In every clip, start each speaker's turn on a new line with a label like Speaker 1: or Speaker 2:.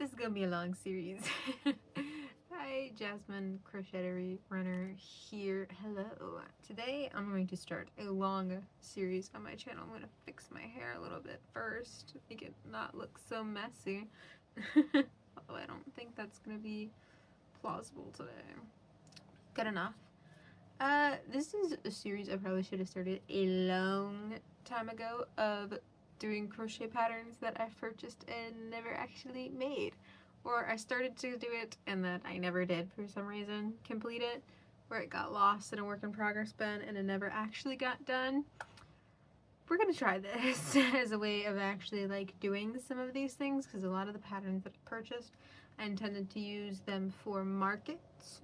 Speaker 1: This is gonna be a long series. Hi, Jasmine Crochetery Runner here. Hello. Today I'm going to start a long series on my channel. I'm gonna fix my hair a little bit first, make it not look so messy. Although I don't think that's gonna be plausible today. Good enough. This is a series I probably should have started a long time ago of doing crochet patterns that I've purchased and never actually made. Or I started to do it and then I never did for some reason complete it, or it got lost in a work in progress bin and it never actually got done. We're gonna try this as a way of actually like doing some of these things, because a lot of the patterns that I purchased I intended to use them for markets,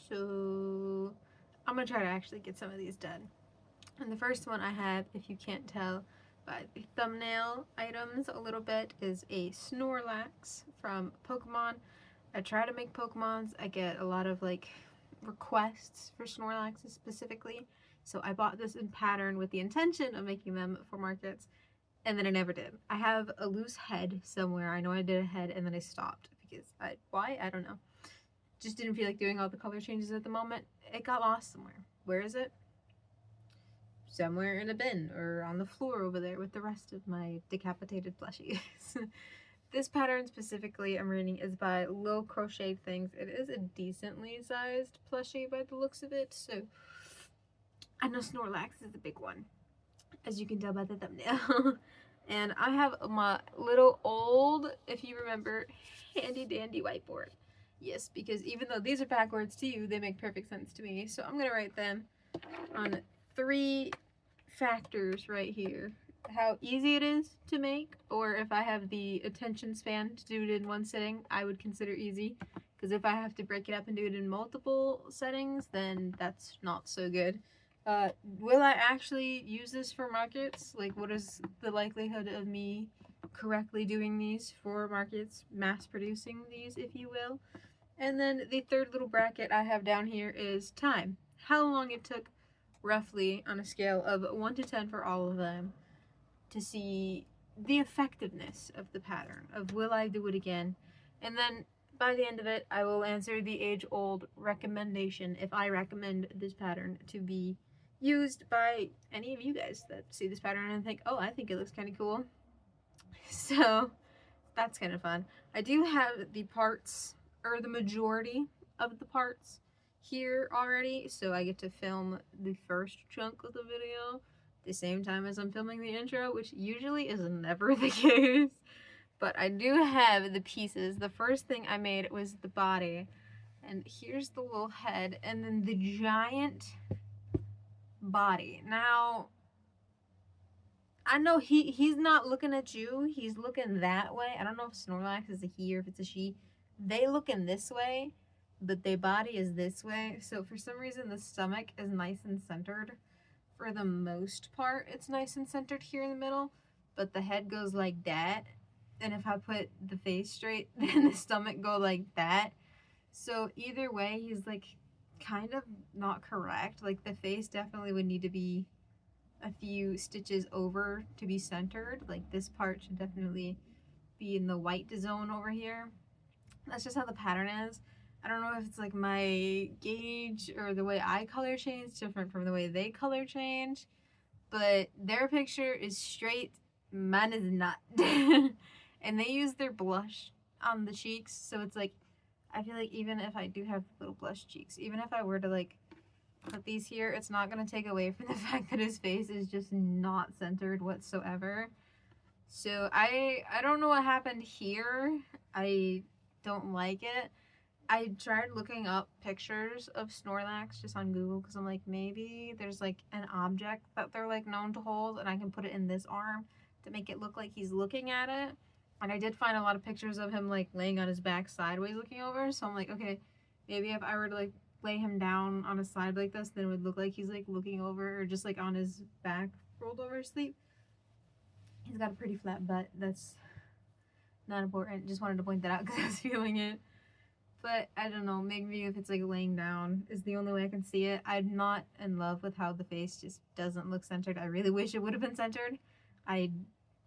Speaker 1: so I'm gonna try to actually get some of these done. And the first one I have, if you can't tell by the thumbnail items a little bit, is a Snorlax from Pokemon. I try to make Pokemons. I get a lot of like requests for Snorlaxes specifically, so I bought this in pattern with the intention of making them for markets, and then I never did. I have a loose head somewhere. I know I did a head and then I stopped because why? I don't know. Just didn't feel like doing all the color changes at the moment. It got lost somewhere. Where is it? Somewhere in a bin or on the floor over there with the rest of my decapitated plushies. This pattern specifically I'm reading is by Little Crochet Things. It is a decently sized plushie by the looks of it, so I know Snorlax is a big one, as you can tell by the thumbnail. And I have my little old, if you remember, handy dandy whiteboard. Yes, because even though these are backwards to you, they make perfect sense to me. So I'm going to write them on 3 factors right here. How easy it is to make, or if I have the attention span to do it in one sitting, I would consider easy. Because if I have to break it up and do it in multiple settings, then that's not so good. Will I actually use this for markets? Like, what is the likelihood of me correctly doing these for markets, mass producing these, if you will? And then the third little bracket I have down here is time. How long it took, roughly, on a scale of 1 to 10 for all of them, to see the effectiveness of the pattern, of will I do it again? And then by the end of it, I will answer the age-old recommendation, if I recommend this pattern to be used by any of you guys that see this pattern and think, oh, I think it looks kind of cool. So that's kind of fun. I do have the parts, or the majority of the parts here already, so I get to film the first chunk of the video the same time as I'm filming the intro, which usually is never the case. But I do have the pieces. The first thing I made was the body, and here's the little head, and then the giant body. Now, I know he's not looking at you, he's looking that way. I don't know if Snorlax is a he or if it's a she. They looking this way, but their body is this way. So for some reason the stomach is nice and centered. For the most part, it's nice and centered here in the middle, but the head goes like that. And if I put the face straight, then the stomach go like that. So either way, he's like kind of not correct. Like the face definitely would need to be a few stitches over to be centered. Like this part should definitely be in the white zone over here. That's just how the pattern is. I don't know if it's like my gauge or the way I color change different from the way they color change, but their picture is straight, mine is not. And they use their blush on the cheeks, so it's like, I feel like even if I do have little blush cheeks, even if I were to like put these here, it's not going to take away from the fact that his face is just not centered whatsoever. So I don't know what happened here. I don't like it. I tried looking up pictures of Snorlax just on Google, because I'm like, maybe there's like an object that they're like known to hold and I can put it in this arm to make it look like he's looking at it. And I did find a lot of pictures of him like laying on his back sideways looking over, so I'm like, okay, maybe if I were to like lay him down on his side like this, then it would look like he's like looking over, or just like on his back rolled over asleep. He's got a pretty flat butt. That's not important. Just wanted to point that out because I was feeling it. But I don't know, maybe if it's like laying down is the only way I can see it. I'm not in love with how the face just doesn't look centered. I really wish it would have been centered. I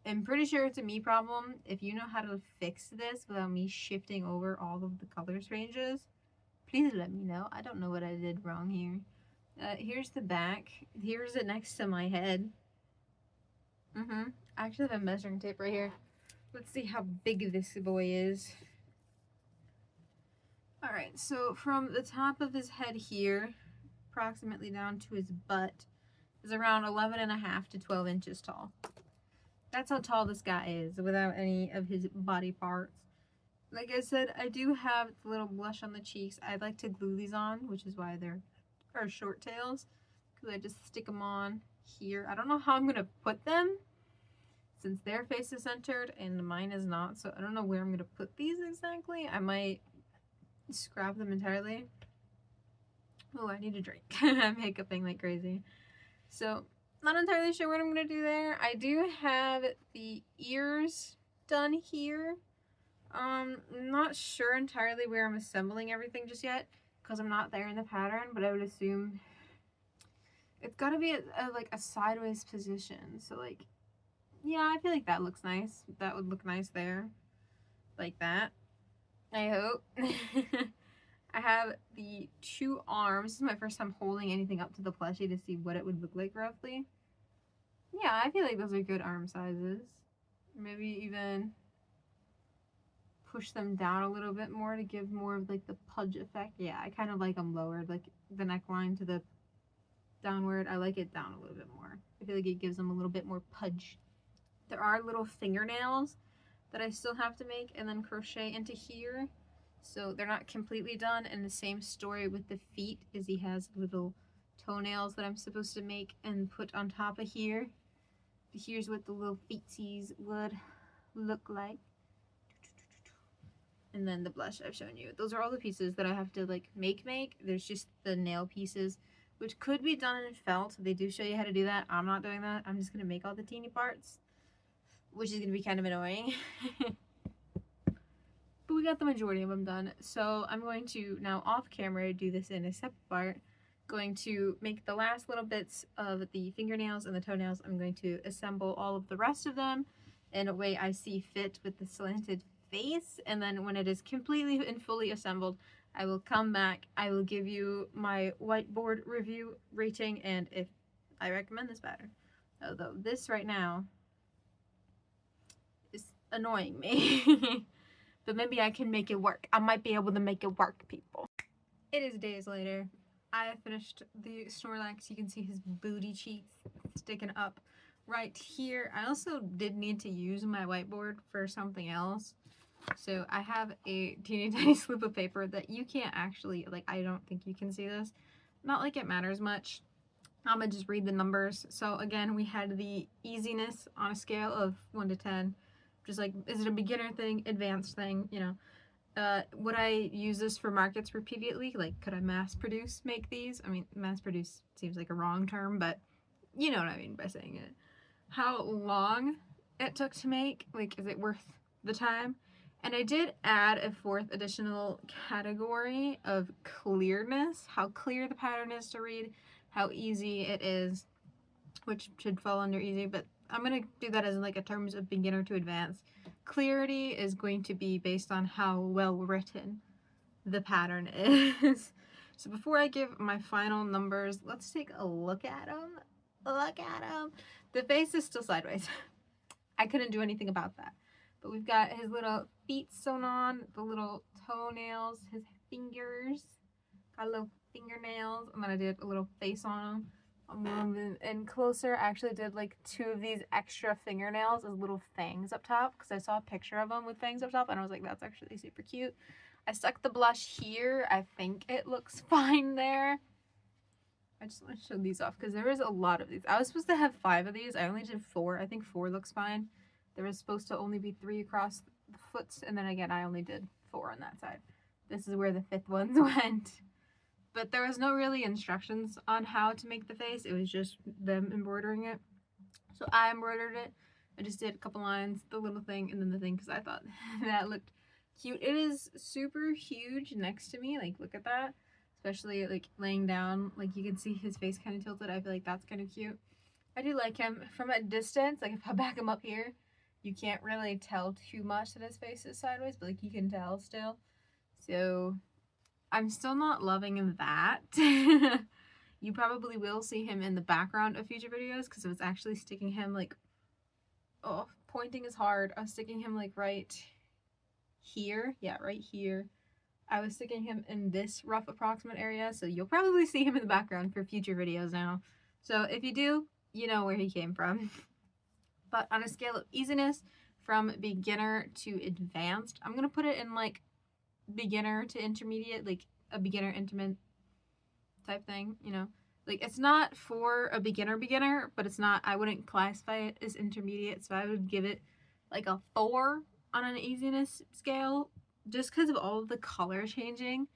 Speaker 1: am pretty sure it's a me problem. If you know how to fix this without me shifting over all of the colors ranges, please let me know. I don't know what I did wrong here. Here's the back. Here's it next to my head. I actually have a measuring tape right here. Let's see how big this boy is. Alright, so from the top of his head here, approximately down to his butt, is around 11.5 to 12 inches tall. That's how tall this guy is without any of his body parts. Like I said, I do have the little blush on the cheeks. I like to glue these on, which is why they're short tails, because I just stick them on here. I don't know how I'm going to put them since their face is centered and mine is not, so I don't know where I'm going to put these exactly. I might scrap them entirely. Oh, I need a drink. I'm hiccuping like crazy. So, not entirely sure what I'm going to do there. I do have the ears done here. Not sure entirely where I'm assembling everything just yet, because I'm not there in the pattern, but I would assume it's got to be like a sideways position. So, like, yeah, I feel like that looks nice. That would look nice there. Like that. I hope. I have the 2 arms. This is my first time holding anything up to the plushie to see what it would look like roughly. Yeah, I feel like those are good arm sizes. Maybe even push them down a little bit more to give more of like the pudge effect. Yeah, I kind of like them lowered, like the neckline to the downward. I like it down a little bit more. I feel like it gives them a little bit more pudge. There are little fingernails that I still have to make and then crochet into here. So they're not completely done, and the same story with the feet is he has little toenails that I'm supposed to make and put on top of here. Here's what the little feetsies would look like. And then the blush I've shown you. Those are all the pieces that I have to like make. There's just the nail pieces, which could be done in felt. They do show you how to do that. I'm not doing that. I'm just going to make all the teeny parts, which is going to be kind of annoying. But we got the majority of them done. So I'm going to now off camera do this in a separate part. Going to make the last little bits of the fingernails and the toenails. I'm going to assemble all of the rest of them in a way I see fit with the slanted face. And then when it is completely and fully assembled, I will come back. I will give you my whiteboard review rating and if I recommend this pattern. Although this right now is annoying me. But maybe I can make it work. I might be able to make it work, people. It is days later. I have finished the Snorlax. You can see his booty cheeks sticking up right here. I also did need to use my whiteboard for something else. So I have a teeny tiny slip of paper that you can't actually, like, I don't think you can see this. Not like it matters much. I'm gonna just read the numbers. So again, we had the easiness on a scale of 1 to 10. Just like, is it a beginner thing, advanced thing, you know? Would I use this for markets repeatedly? Like, could I mass produce make these? I mean, mass produce seems like a wrong term, but you know what I mean by saying it. How long it took to make, like, is it worth the time? And I did add a 4th additional category of clearness, how clear the pattern is to read, how easy it is, which should fall under easy, but I'm going to do that as like a terms of beginner to advanced. Clarity is going to be based on how well written the pattern is. So before I give my final numbers, let's take a look at them. Look at them. The face is still sideways. I couldn't do anything about that. But we've got his little feet sewn on, the little toenails, his fingers, got little fingernails, and then I did a little face on him. I'm moving in closer. I actually did like 2 of these extra fingernails as little fangs up top because I saw a picture of them with fangs up top and I was like, that's actually super cute. I stuck the blush here. I think it looks fine there. I just want to show these off because there is a lot of these. I was supposed to have 5 of these. I only did 4. I think 4 looks fine. There was supposed to only be 3 across the foots, and then again, I only did 4 on that side. This is where the 5th ones went. But there was no really instructions on how to make the face. It was just them embroidering it. So I embroidered it. I just did a couple lines, the little thing, and then the thing because I thought that looked cute. It is super huge next to me. Like, look at that. Especially, like, laying down. Like, you can see his face kind of tilted. I feel like that's kind of cute. I do like him from a distance. Like, if I back him up here, You can't really tell too much that his face is sideways, but like you can tell still. So I'm still not loving that. You probably will see him in the background of future videos because I was actually sticking him like, oh, pointing is hard. I was sticking him like right here. Yeah, right here. I was sticking him in this rough approximate area, so you'll probably see him in the background for future videos now. So if you do, you know where he came from. But on a scale of easiness from beginner to advanced, I'm going to put it in like beginner to intermediate, like a beginner intimate type thing, you know. Like it's not for a beginner, but it's not, I wouldn't classify it as intermediate, so I would give it like a 4 on an easiness scale just because of all of the color changing.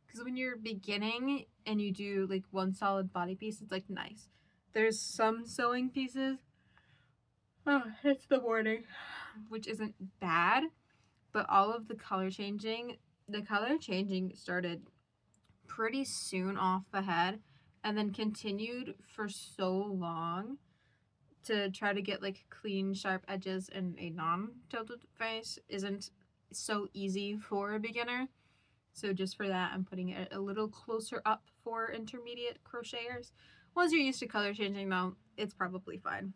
Speaker 1: Because when you're beginning and you do like one solid body piece, it's like nice. There's some sewing pieces. Oh, it's the morning, which isn't bad, but all of the color changing started pretty soon off the head and then continued for so long to try to get like clean, sharp edges and a non-tilted face isn't so easy for a beginner. So just for that, I'm putting it a little closer up for intermediate crocheters. Once you're used to color changing though, it's probably fine.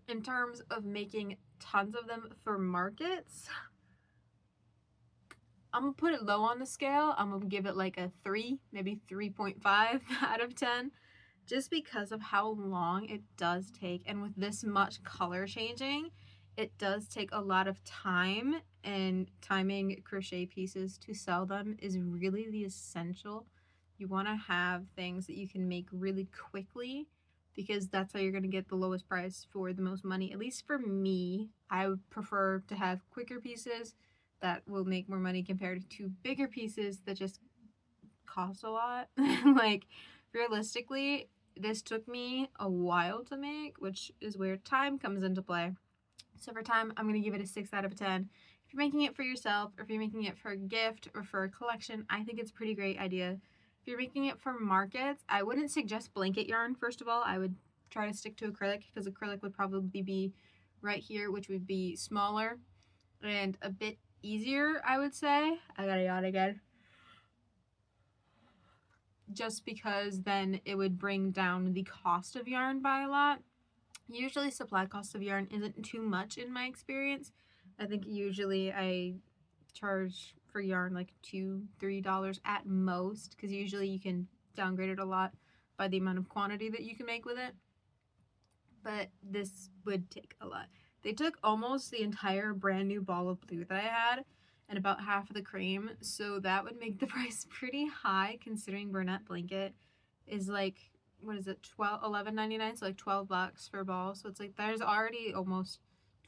Speaker 1: In terms of making tons of them for markets, I'm gonna put it low on the scale. I'm gonna give it like a 3, maybe 3.5 out of 10, just because of how long it does take. And with this much color changing, it does take a lot of time, and timing crochet pieces to sell them is really the essential. You want to have things that you can make really quickly because that's how you're going to get the lowest price for the most money. At least for me, I would prefer to have quicker pieces that will make more money compared to bigger pieces that just cost a lot. Like realistically, this took me a while to make, which is where time comes into play. So for time, I'm going to give it a 6 out of 10. If you're making it for yourself, or if you're making it for a gift or for a collection, I think it's a pretty great idea. If you're making it for markets, I wouldn't suggest blanket yarn, first of all. I would try to stick to acrylic because acrylic would probably be right here, which would be smaller and a bit easier, I would say. I gotta yawn again. Just because then it would bring down the cost of yarn by a lot. Usually supply cost of yarn isn't too much in my experience. I think usually I charge for yarn like $2-3 at most, because usually you can downgrade it a lot by the amount of quantity that you can make with it. But this would take a lot. They took almost the entire brand new ball of blue that I had and about half of the cream, so that would make the price pretty high considering Bernat blanket is like, what is it, $11.99, so like $12 for a ball. So it's like there's already almost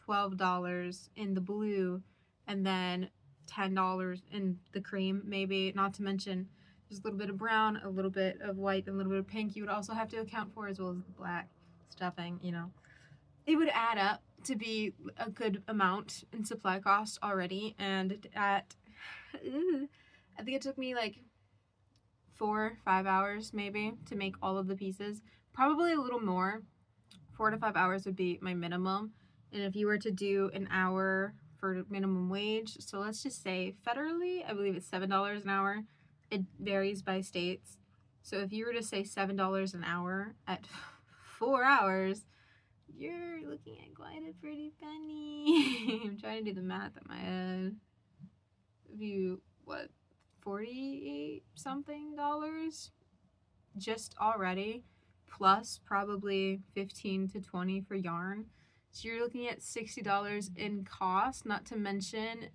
Speaker 1: $12 in the blue and then $10 in the cream, maybe, not to mention there's a little bit of brown, a little bit of white, and a little bit of pink you would also have to account for, as well as the black stuffing, you know. It would add up to be a good amount in supply cost already, and at I think it took me like 4 or 5 hours maybe to make all of the pieces, probably a little more. 4 to 5 hours would be my minimum, and if you were to do an hour for minimum wage, so let's just say federally I believe it's $7 an hour. It varies by states, so if you were to say $7 an hour at 4 hours, you're looking at quite a pretty penny. I'm trying to do the math in my head. If you, what, 48 something dollars just already, plus probably 15 to 20 for yarn. So you're looking at $60 in cost, not to mention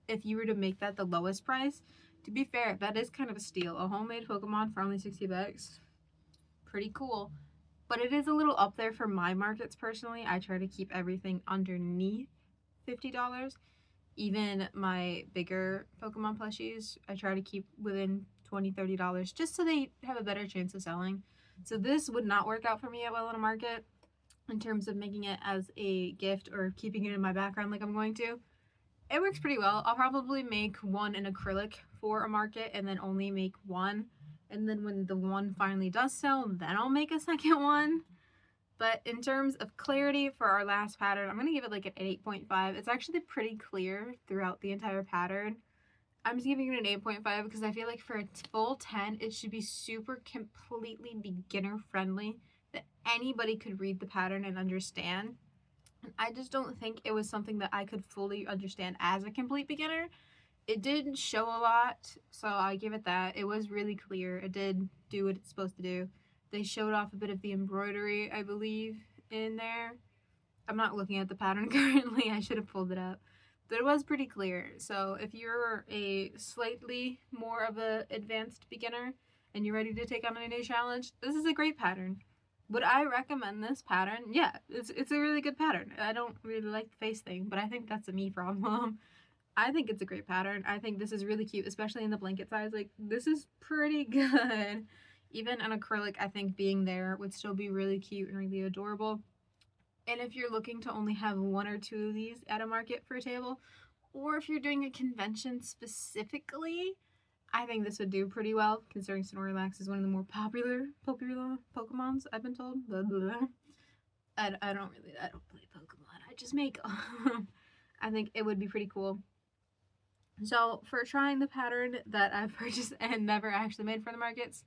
Speaker 1: if you were to make that the lowest price. To be fair, that is kind of a steal. A homemade Pokemon for only 60 bucks. Pretty cool. But it is a little up there for my markets personally. I try to keep everything underneath $50. Even my bigger Pokemon plushies, I try to keep within $20-$30 just so they have a better chance of selling. So this would not work out for me at well in a market in terms of making it as a gift or keeping it in my background like I'm going to. It works pretty well. I'll probably make one in acrylic for a market and then only make one. And then when the one finally does sell, then I'll make a second one. But in terms of clarity for our last pattern, I'm going to give it like an 8.5. It's actually pretty clear throughout the entire pattern. I'm just giving it an 8.5 because I feel like for a full 10, it should be super completely beginner friendly, that anybody could read the pattern and understand. And I just don't think it was something that I could fully understand as a complete beginner. It did show a lot, so I give it that. It was really clear. It did do what it's supposed to do. They showed off a bit of the embroidery, I believe, in there. I'm not looking at the pattern currently. I should have pulled it up. But it was pretty clear. So if you're a slightly more of an advanced beginner and you're ready to take on a new challenge, this is a great pattern. Would I recommend this pattern? Yeah, it's a really good pattern. I don't really like the face thing, but I think that's a me problem. I think it's a great pattern. I think this is really cute, especially in the blanket size. Like, this is pretty good. Even an acrylic, I think being there would still be really cute and really adorable. And if you're looking to only have one or two of these at a market for a table, or if you're doing a convention specifically, I think this would do pretty well, considering Snorlax is one of the more popular Pokemons, I've been told. Blah, blah, blah. I don't play Pokemon. I just make them. I think it would be pretty cool. So for trying the pattern that I've purchased and never actually made for the markets,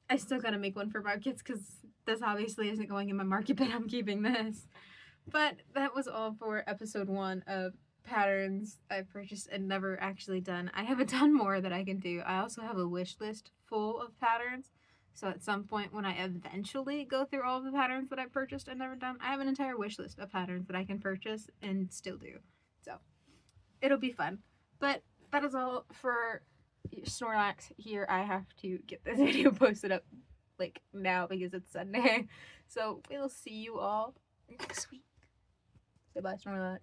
Speaker 1: I still gotta make one for markets because this obviously isn't going in my market bin. I'm keeping this. But that was all for episode 1 of patterns I've purchased and never actually done. I have a ton more that I can do. I also have a wish list full of patterns. So at some point when I eventually go through all of the patterns that I've purchased and never done, I have an entire wish list of patterns that I can purchase and still do. So it'll be fun. But that is all for Snorlax here. I have to get this video posted up like now because it's Sunday. So we'll see you all next week. Say bye, Snorlax.